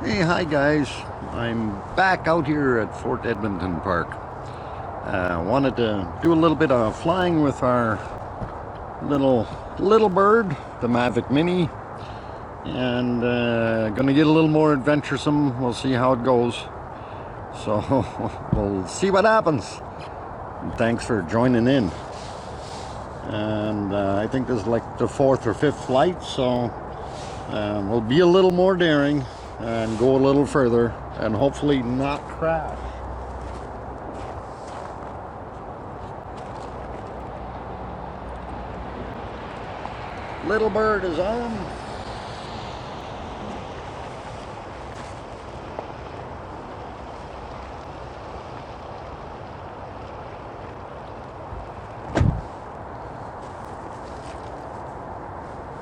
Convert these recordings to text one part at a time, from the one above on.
Hey, hi guys. I'm back out here at Fort Edmonton Park. Wanted to do a little bit of flying with our little bird, the MAVIC Mini, and gonna get a little more adventuresome. We'll see how it goes. So we'll see what happens. And thanks for joining in. And I think this is like the 4th or 5th flight, so we'll be a little more daring and go a little further and hopefully not crash. Little bird is on.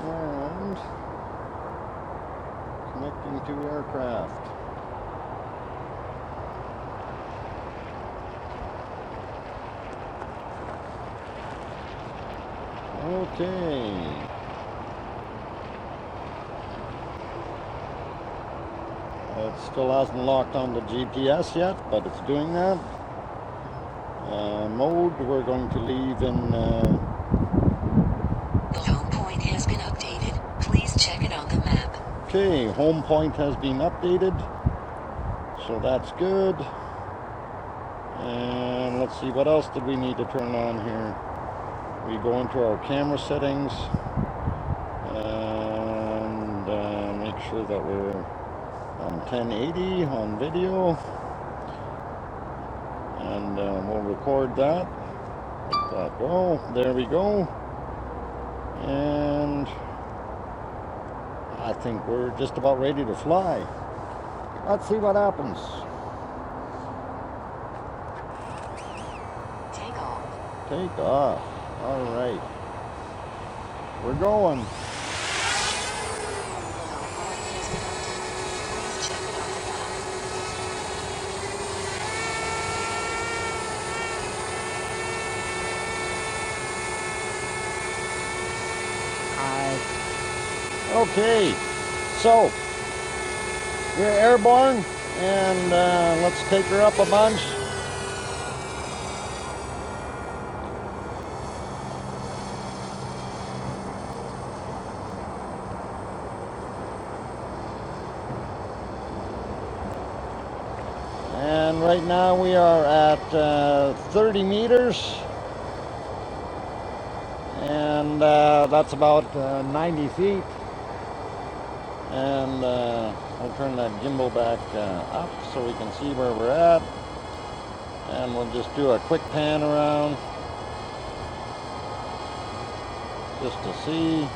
And connecting to aircraft. Okay. It still hasn't locked on the GPS yet, but it's doing that. Mode, we're going to leave in... The home point has been updated. Please check it on the map. Okay, home point has been updated, so that's good. And let's see, what else did we need to turn on here? We go into our camera settings and make sure that we're on 1080 on video, and we'll record that. Let that go. There we go. And I think we're just about ready to fly. Let's see what happens. Take off. Take off. All right. We're going. Okay, so we're airborne, and let's take her up a bunch. And right now we are at 30 meters, and that's about 90 feet. And we'll turn that gimbal back up so we can see where we're at. And we'll just do a quick pan around just to see.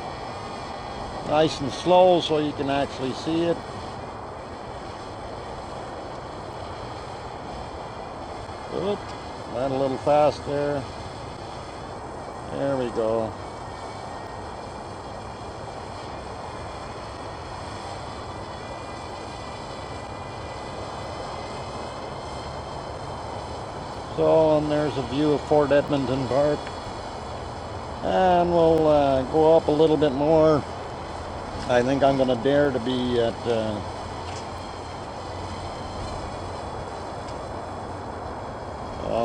Nice and slow so you can actually see it. Oop, went a little fast there. There we go. So, and there's a view of Fort Edmonton Park. And we'll go up a little bit more. I think I'm going to dare to be at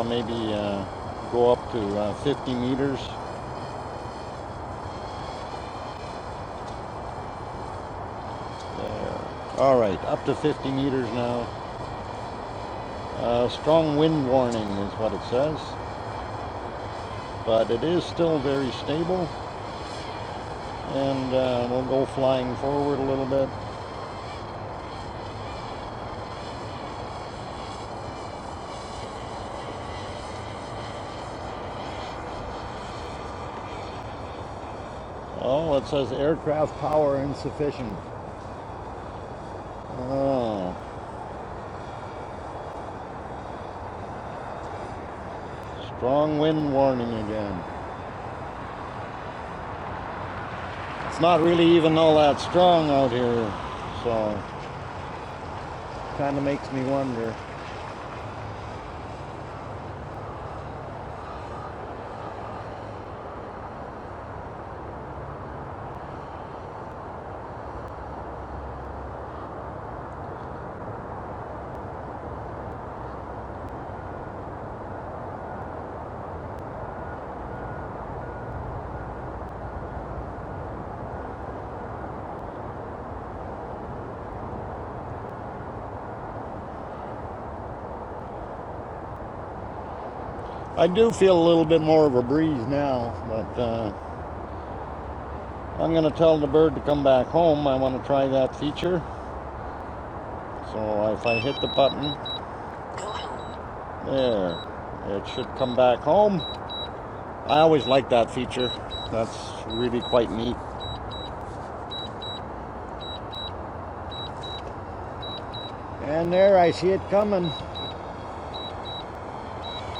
maybe go up to 50 meters. There. All right, up to 50 meters now. Strong wind warning is what it says, but it is still very stable, and we'll go flying forward a little bit. Oh, it says aircraft power insufficient. Oh. Strong wind warning again. It's not really even all that strong out here, so kind of makes me wonder. I do feel a little bit more of a breeze now, but I'm going to tell the bird to come back home. I want to try that feature. So if I hit the button, Go home. there, it should come back home. I always like that feature. That's really quite neat. And there, I see it coming.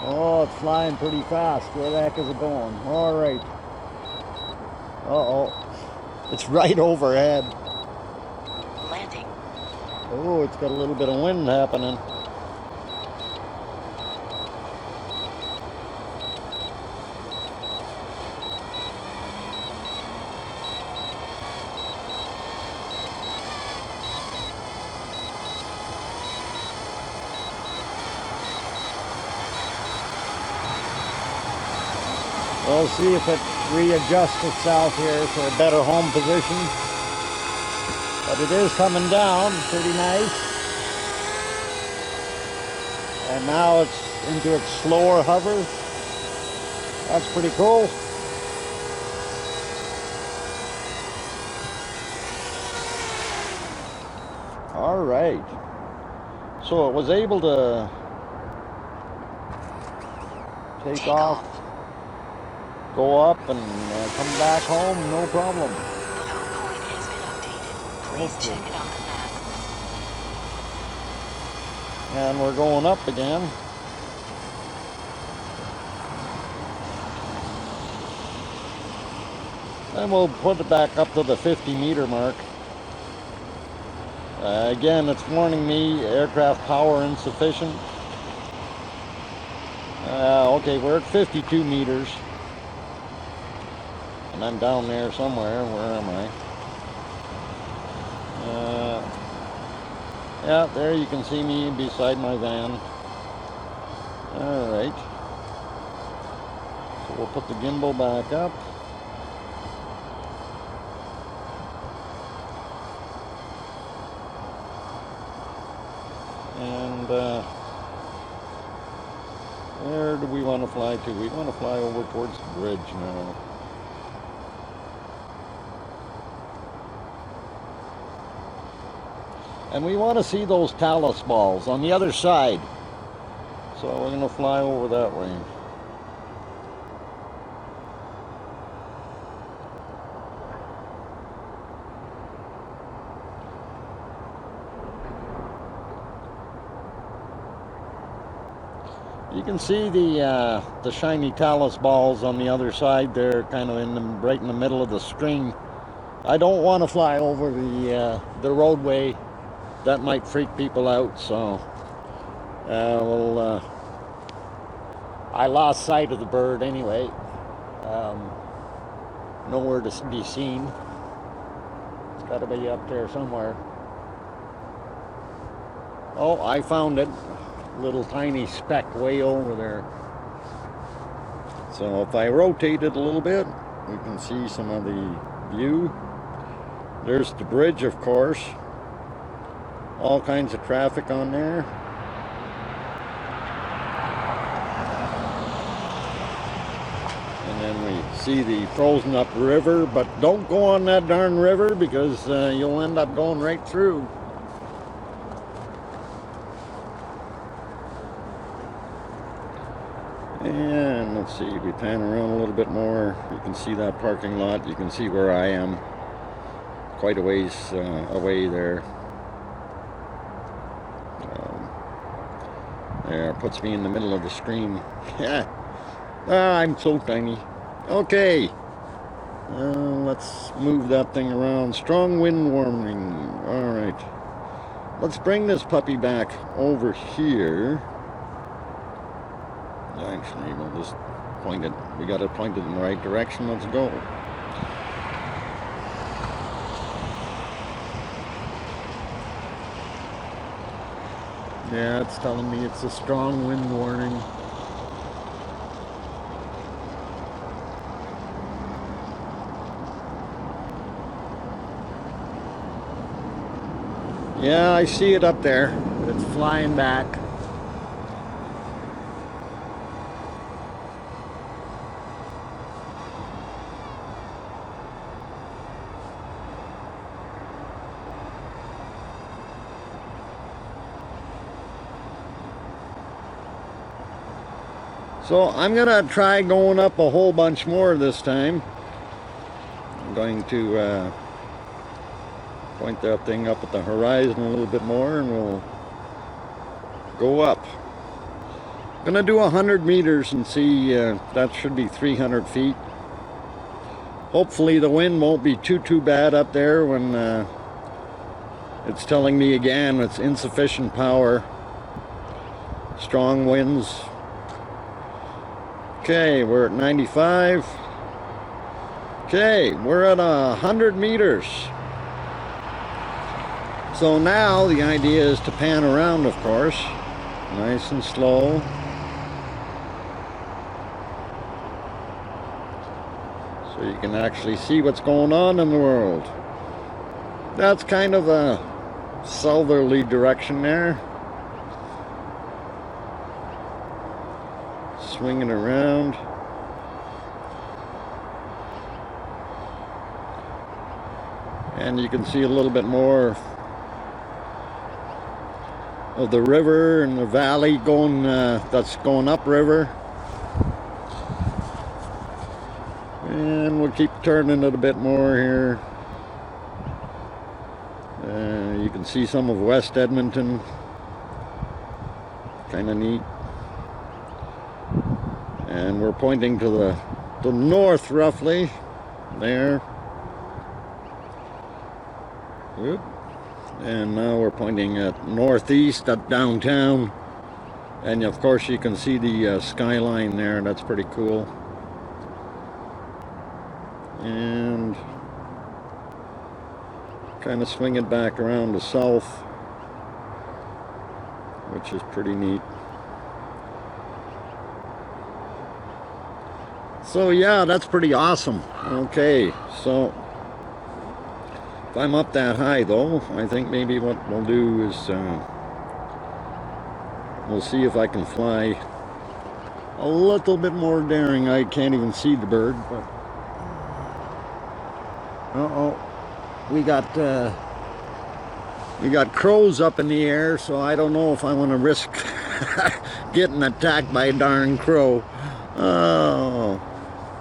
Oh, it's flying pretty fast. Where the heck is it going? All right. Uh-oh. It's right overhead. Landing. Oh, it's got a little bit of wind happening. We'll see if it readjusts itself here for a better home position. But it is coming down pretty nice. And now it's into its slower hover. That's pretty cool. All right. So it was able to take off. Go up and come back home, no problem. The home point has been updated. Please check it on the map. And we're going up again. And we'll put it back up to the 50-meter mark. Again, it's warning me aircraft power insufficient. Okay, we're at 52 meters. And I'm down there somewhere. Where am I? Yeah, there you can see me beside my van. All right. So we'll put the gimbal back up. And where do we want to fly to? We want to fly over towards the bridge now. And we want to see those talus balls on the other side. So we're going to fly over that way. You can see the shiny talus balls on the other side there, kind of right in the middle of the screen. I don't want to fly over the roadway. That might freak people out, so I lost sight of the bird anyway. Nowhere to be seen. It's got to be up there somewhere. Oh, I found it. Little tiny speck way over there. So if I rotate it a little bit, we can see some of the view. There's the bridge, of course. All kinds of traffic on there. And then we see the frozen up river, but don't go on that darn river because you'll end up going right through. And let's see, we pan around a little bit more. You can see that parking lot. You can see where I am. Quite a ways away there. There, puts me in the middle of the screen. Yeah, I'm so tiny. Okay, let's move that thing around. Strong wind warning. All right, let's bring this puppy back over here. Actually, we'll just point it. We got it pointed in the right direction. Let's go. Yeah, it's telling me it's a strong wind warning. Yeah, I see it up there. It's flying back. So I'm gonna try going up a whole bunch more this time. I'm going to point that thing up at the horizon a little bit more and we'll go up. I'm gonna do 100 meters and see, that should be 300 feet. Hopefully the wind won't be too bad up there when it's telling me again it's insufficient power. Strong winds. Okay, we're at 95. Okay, we're at 100 meters. So now the idea is to pan around, of course. Nice and slow. So you can actually see what's going on in the world. That's kind of a southerly direction there. Swinging around. And you can see a little bit more of the river and the valley going, that's going upriver. And we'll keep turning it a bit more here. You can see some of West Edmonton. Kind of neat. And we're pointing to the north roughly there. Oop. And now we're pointing at northeast at downtown. And of course you can see the skyline there. That's pretty cool. And kind of swing it back around to south, which is pretty neat. So yeah, that's pretty awesome. Okay, so if I'm up that high though, I think maybe what we'll do is we'll see if I can fly a little bit more daring. I can't even see the bird, but we got crows up in the air, so I don't know if I want to risk getting attacked by a darn crow. Oh,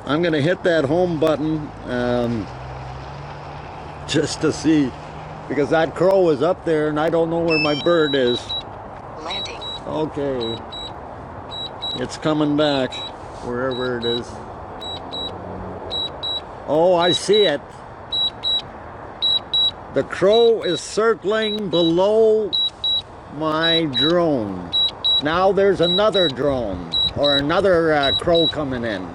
I'm gonna hit that home button just to see, because that crow is up there and I don't know where my bird is. Landing. Okay, it's coming back wherever it is. Oh, I see it. The crow is circling below my drone. Now there's another drone, or another crow coming in.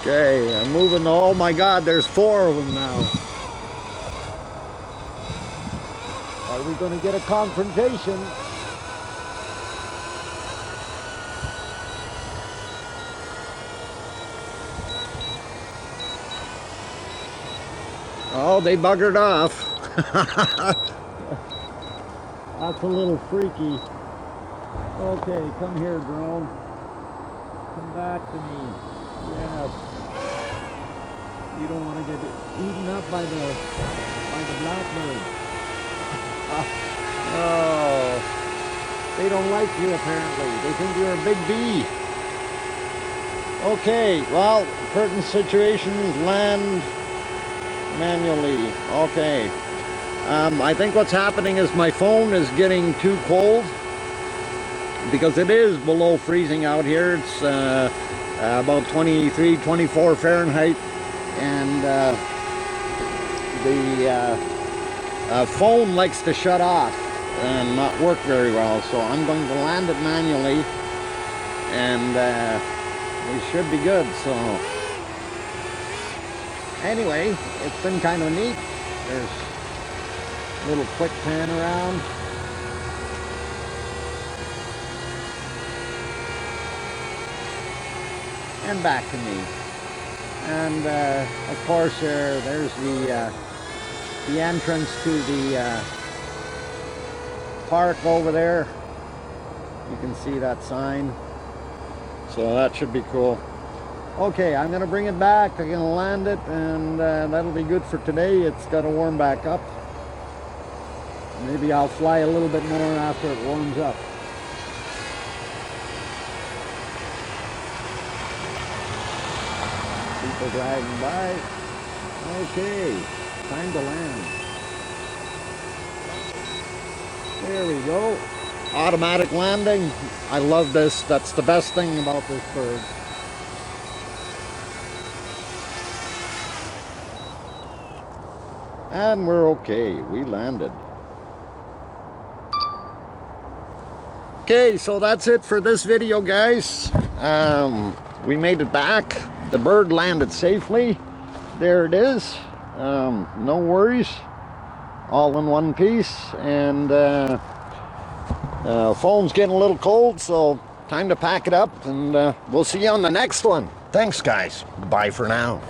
Okay, I'm moving. Oh my God, there's 4 of them now. Are we going to get a confrontation? Oh, they buggered off. That's a little freaky. Okay, come here, drone. Come back to me. Yes. You don't want to get eaten up by the blackbird. Oh, they don't like you apparently. They think you're a big bee. Okay, well, certain situations land manually. Okay. I think what's happening is my phone is getting too cold because it is below freezing out here. It's about 23, 24 Fahrenheit, and the phone likes to shut off and not work very well, so I'm going to land it manually, and we should be good. So anyway, it's been kind of neat. There's a little quick pan around. And back to me. And of course there's the entrance to the park over there. You can see that sign. So that should be cool. Okay, I'm going to bring it back. I'm going to land it, and that'll be good for today. It's got to warm back up. Maybe I'll fly a little bit more after it warms up. People driving by. Okay, time to land. There we go. Automatic landing. I love this. That's the best thing about this bird. And we're okay. We landed. Okay, so that's it for this video, guys. We made it back. The bird landed safely. There it is. No worries. All in one piece. And phone's getting a little cold, so time to pack it up. And we'll see you on the next one. Thanks, guys. Bye for now.